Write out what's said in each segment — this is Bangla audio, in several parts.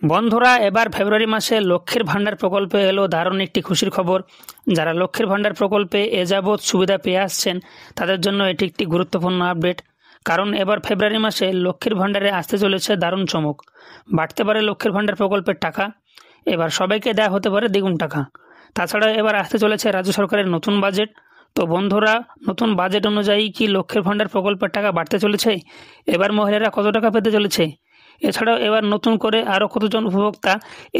বন্ধুরা, এবার ফেব্রুয়ারি মাসে লক্ষ্মীর ভাণ্ডার প্রকল্পে এলো দারুণ একটি খুশির খবর। যারা লক্ষ্মীর ভাণ্ডার প্রকল্পে এ যাবৎ সুবিধা পেয়ে আসছেন তাদের জন্য এটি একটি গুরুত্বপূর্ণ আপডেট। কারণ এবার ফেব্রুয়ারি মাসে লক্ষ্মীর ভাণ্ডারে আসতে চলেছে দারুণ চমক। বাড়তে পারে লক্ষ্মীর ভাণ্ডার প্রকল্পের টাকা, এবার সবাইকে দেওয়া হতে পারে দ্বিগুণ টাকা। তাছাড়া এবার আসতে চলেছে রাজ্য সরকারের নতুন বাজেট। তো বন্ধুরা, নতুন বাজেট অনুযায়ী কি লক্ষ্মীর ভাণ্ডার প্রকল্পের টাকা বাড়তে চলেছে? এবার মহিলারা কত টাকা পেতে চলেছে? এছাড়াও এবার নতুন করে আরও কতজন উপভোক্তা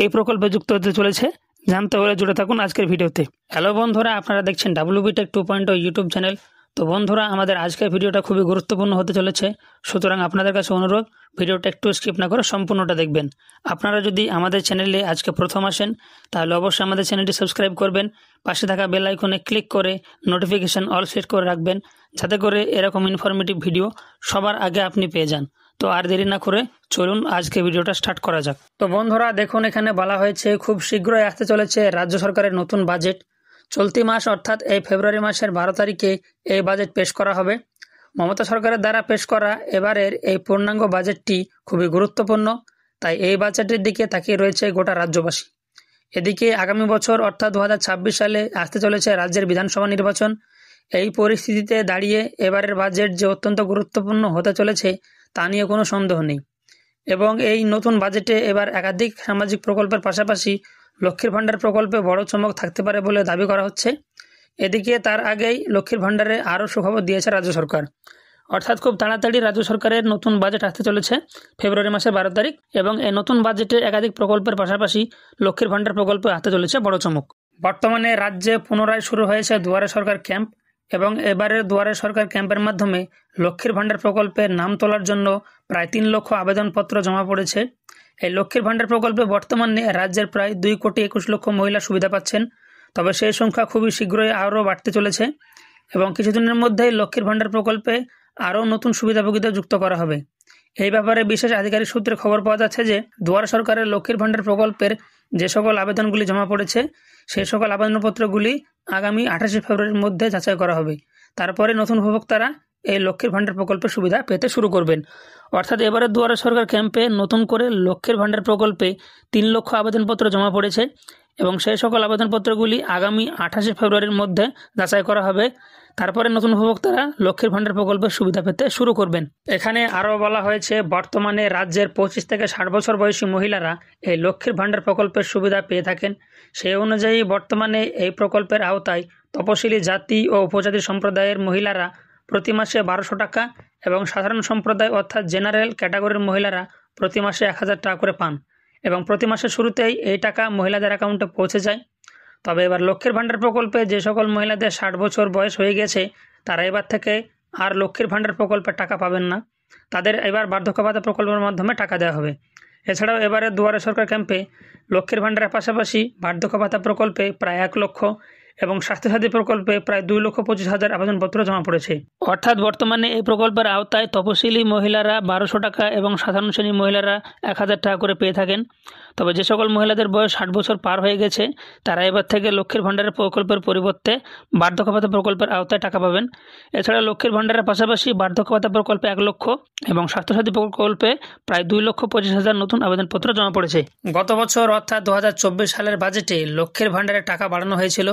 এই প্রকল্পে যুক্ত হতে চলেছে জানতে হলে জুড়ে থাকুন আজকের ভিডিওতে। হ্যালো বন্ধুরা, আপনারা দেখছেন WB Tech 2.0 ইউটিউব চ্যানেল। তো বন্ধুরা, আমাদের আজকের ভিডিওটা খুবই গুরুত্বপূর্ণ হতে চলেছে, সুতরাং আপনাদের কাছে অনুরোধ ভিডিওটা একটু স্কিপ না করে সম্পূর্ণটা দেখবেন। আপনারা যদি আমাদের চ্যানেলে আজকে প্রথম আসেন তাহলে অবশ্যই আমাদের চ্যানেলটি সাবস্ক্রাইব করবেন, পাশে থাকা বেল আইকনে ক্লিক করে নোটিফিকেশন অল সেট করে রাখবেন, যাতে করে এরকম ইনফরমেটিভ ভিডিও সবার আগে আপনি পেয়ে যান। তো আর দেরি না করে চলুন আজকে ভিডিওটা স্টার্ট করা যাক। তো বন্ধুরা দেখুন, এখানে বলা হয়েছে খুব শীঘ্রই আসতে চলেছে রাজ্য সরকারের নতুন বাজেট। চলতি মাস অর্থাৎ এই ফেব্রুয়ারি মাসের 12 তারিখে এই বাজেট পেশ করা হবে। মমতা সরকারের দ্বারা পেশ করা এবারের এই পূর্ণাঙ্গ বাজেটটি খুবই গুরুত্বপূর্ণ, তাই এই বাজেটের দিকে তাকিয়ে রয়েছে গোটা রাজ্যবাসী। এদিকে আগামী বছর অর্থাৎ 2026 সালে আসতে চলেছে রাজ্যের বিধানসভা নির্বাচন। এই পরিস্থিতিতে দাঁড়িয়ে এবারের বাজেট যে অত্যন্ত গুরুত্বপূর্ণ হতে চলেছে তা নিয়ে কোনো সন্দেহ নেই। এবং এই নতুন বাজেটে এবার একাধিক সামাজিক প্রকল্পের পাশাপাশি লক্ষ্মীর ভাণ্ডার প্রকল্পে বড় চমক থাকতে পারে বলে দাবি করা হচ্ছে। এদিকে তার আগেই লক্ষ্মীর ভাণ্ডারে আরও সুখবর দিয়েছে রাজ্য সরকার। অর্থাৎ খুব তাড়াতাড়ি রাজ্য সরকারের নতুন বাজেট আসতে চলেছে ফেব্রুয়ারি মাসের 12 তারিখ, এবং এই নতুন বাজেটে একাধিক প্রকল্পের পাশাপাশি লক্ষ্মীর ভাণ্ডার প্রকল্পে আসতে চলেছে বড় চমক। বর্তমানে রাজ্যে পুনরায় শুরু হয়েছে দুয়ারে সরকার ক্যাম্প, এবং এবারের দুয়ারে সরকার ক্যাম্পের মাধ্যমে লক্ষ্মীর ভাণ্ডার প্রকল্পের নাম তোলার জন্য প্রায় 3 লক্ষ আবেদনপত্র জমা পড়েছে। এই লক্ষ্মীর ভাণ্ডার প্রকল্পে বর্তমানে রাজ্যের প্রায় 2,21,00,000 মহিলা সুবিধা পাচ্ছেন, তবে সেই সংখ্যা খুবই শীঘ্রই আরও বাড়তে চলেছে এবং কিছুদিনের মধ্যেই লক্ষ্মীর ভাণ্ডার প্রকল্পে আরও নতুন সুবিধাভোগীদের যুক্ত করা হবে। এই ব্যাপারে বিশেষ আধিকারিক সূত্রে খবর পাওয়া যাচ্ছে যে দুয়ারে সরকারের লক্ষ্মীর ভাণ্ডার প্রকল্পের যে সকল আবেদনগুলি জমা পড়েছে সেই সকল আবেদনপত্রগুলি আগামী 28 ফেব্রুয়ারির মধ্যে যাচাই করা হবে। তারপরে নতুন উপভোক্তারা এই লক্ষ্মীর ভাণ্ডার প্রকল্পের সুবিধা পেতে শুরু করবেন। অর্থাৎ এবারে দুয়ারে সরকার ক্যাম্পে নতুন করে লক্ষ্মীর ভাণ্ডার প্রকল্পে 3 লক্ষ আবেদনপত্র জমা পড়েছে এবং সেই সকল আবেদনপত্রগুলি আগামী 28 ফেব্রুয়ারির মধ্যে যাচাই করা হবে। তারপরে নতুন উপভোক্তারা লক্ষ্মীর ভাণ্ডার প্রকল্পের সুবিধা পেতে শুরু করবেন। এখানে আরও বলা হয়েছে বর্তমানে রাজ্যের 25 থেকে 60 বছর বয়সী মহিলারা এই লক্ষ্মীর ভাণ্ডার প্রকল্পের সুবিধা পেয়ে থাকেন। সেই অনুযায়ী বর্তমানে এই প্রকল্পের আওতায় তপশিলি জাতি ও উপজাতি সম্প্রদায়ের মহিলারা প্রতি মাসে 1200 টাকা এবং সাধারণ সম্প্রদায় অর্থাৎ জেনারেল ক্যাটাগরির মহিলারা প্রতি মাসে 1000 টাকা করে পান, এবং প্রতি মাসের শুরুতেই এই টাকা মহিলাদের অ্যাকাউন্টে পৌঁছে যায়। তবে এবার লক্ষ্মীর ভাণ্ডার প্রকল্পে যে সকল মহিলাদের 60 বছর বয়স হয়ে গেছে তারা এবার থেকে আর লক্ষ্মীর ভাণ্ডার প্রকল্পের টাকা পাবেন না, তাদের এবার বার্ধক্য ভাতা প্রকল্পের মাধ্যমে টাকা দেওয়া হবে। এছাড়াও এবারে দুয়ারে সরকার ক্যাম্পে লক্ষ্মীর ভাণ্ডারের পাশাপাশি বার্ধক্য ভাতা প্রকল্পে প্রায় 1 লক্ষ এবং স্বাস্থ্যসাথী প্রকল্পে প্রায় 2,25,000 আবেদনপত্র জমা পড়েছে। অর্থাৎ বর্তমানে এই প্রকল্পের আওতায় তপশিলি মহিলারা 1200 টাকা এবং সাধারণ শ্রেণীর মহিলারা 1000 টাকা করে পেয়ে থাকেন। তবে যে সকল মহিলাদের বয়স 60 বছর পার হয়ে গেছে তারা এবার থেকে লক্ষ্মীর ভাণ্ডারের প্রকল্পের পরিবর্তে বার্ধক্য ভাতা প্রকল্পের আওতায় টাকা পাবেন। এছাড়া লক্ষ্মীর ভাণ্ডারের পাশাপাশি বার্ধক্য ভাতা প্রকল্পে 1 লক্ষ এবং স্বাস্থ্যসাথী প্রকল্পে প্রায় 2,25,000 নতুন আবেদনপত্র জমা পড়েছে। গত বছর অর্থাৎ 2024 সালের বাজেটে লক্ষ্মীর ভাণ্ডারের টাকা বাড়ানো হয়েছিল।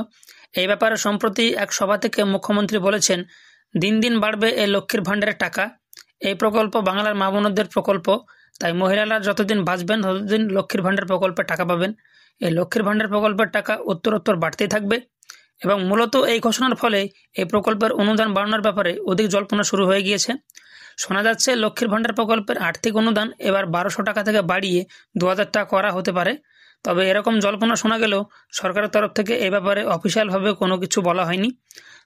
এই ব্যাপারে সম্প্রতি এক সভা থেকে মুখ্যমন্ত্রী বলেছেন, দিন দিন বাড়বে এই লক্ষ্মীর ভাণ্ডারের টাকা। এই প্রকল্প বাংলার মা বোনদের প্রকল্প, তাই মহিলারা যতদিন বাঁচবেন ততদিন লক্ষ্মীর ভাণ্ডার প্রকল্পের টাকা পাবেন। এই লক্ষ্মীর ভাণ্ডার প্রকল্পের টাকা উত্তরোত্তর বাড়তেই থাকবে এবং মূলত এই ঘোষণার ফলে এই প্রকল্পের অনুদান বাড়ানোর ব্যাপারে অধিক জল্পনা শুরু হয়ে গিয়েছে। শোনা যাচ্ছে লক্ষ্মীর ভাণ্ডার প্রকল্পের আর্থিক অনুদান এবার 1200 টাকা থেকে বাড়িয়ে 2000 টাকা করা হতে পারে। তবে এরকম জল্পনা শোনা গেলেও সরকারের তরফ থেকে এই ব্যাপারে অফিসিয়ালভাবে কোনো কিছু বলা হয়নি।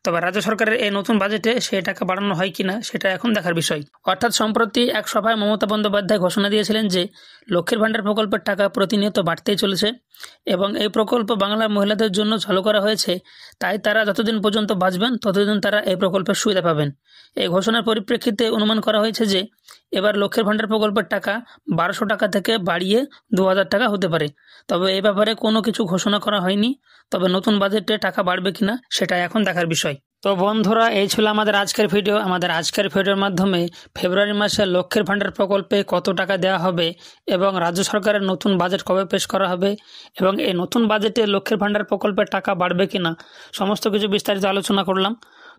তবে রাজ্য সরকারের এই নতুন বাজেটে সেই টাকা বাড়ানো হয় কিনা সেটা এখন দেখার বিষয়। অর্থাৎ সম্প্রতি এক সভায় মমতা বন্দ্যোপাধ্যায় ঘোষণা দিয়েছিলেন যে লক্ষ্মীর ভাণ্ডার প্রকল্পের টাকা প্রতিনিয়ত বাড়তেই চলেছে এবং এই প্রকল্প বাংলার মহিলাদের জন্য চালু করা হয়েছে, তাই তারা যতদিন পর্যন্ত বাঁচবেন ততদিন তারা এই প্রকল্পের সুবিধা পাবেন। এই ঘোষণার পরিপ্রেক্ষিতে অনুমান করা হয়েছে যে এবার লক্ষ্মীর ভাণ্ডার প্রকল্পের টাকা 1200 টাকা থেকে বাড়িয়ে 2000 টাকা হতে পারে। তবে এই ব্যাপারে কোনো কিছু ঘোষণা করা হয়নি, তবে নতুন বাজেটে টাকা বাড়বে কিনা সেটা এখন দেখার বিষয়। তো বন্ধুরা, এই ছিল আমাদের আজকের ভিডিও। আমাদের আজকের ভিডিওর মাধ্যমে ফেব্রুয়ারি মাসে লক্ষ্মীর ভাণ্ডার প্রকল্পে কত টাকা দেওয়া হবে এবং রাজ্য সরকারের নতুন বাজেট কবে পেশ করা হবে এবং এই নতুন বাজেটে লক্ষ্মীর ভাণ্ডার প্রকল্পের টাকা বাড়বে কিনা সমস্ত কিছু বিস্তারিত আলোচনা করলাম।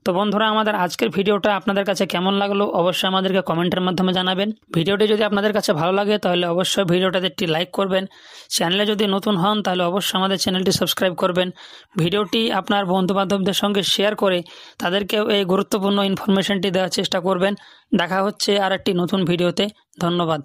তো বন্ধুরা, আমাদের আজকের ভিডিওটা আপনাদের কাছে কেমন লাগলো অবশ্যই আমাদেরকে কমেন্টের মাধ্যমে জানাবেন। ভিডিওটি যদি আপনাদের কাছে ভালো লাগে তাহলে অবশ্যই ভিডিওটাতে একটি লাইক করবেন। চ্যানেলে যদি নতুন হন তাহলে অবশ্যই আমাদের চ্যানেলটি সাবস্ক্রাইব করবেন। ভিডিওটি আপনার বন্ধুবান্ধবদের সঙ্গে শেয়ার করে তাদেরকেও এই গুরুত্বপূর্ণ ইনফরমেশনটি দেওয়ার চেষ্টা করবেন। দেখা হচ্ছে আর একটি নতুন ভিডিওতে। ধন্যবাদ।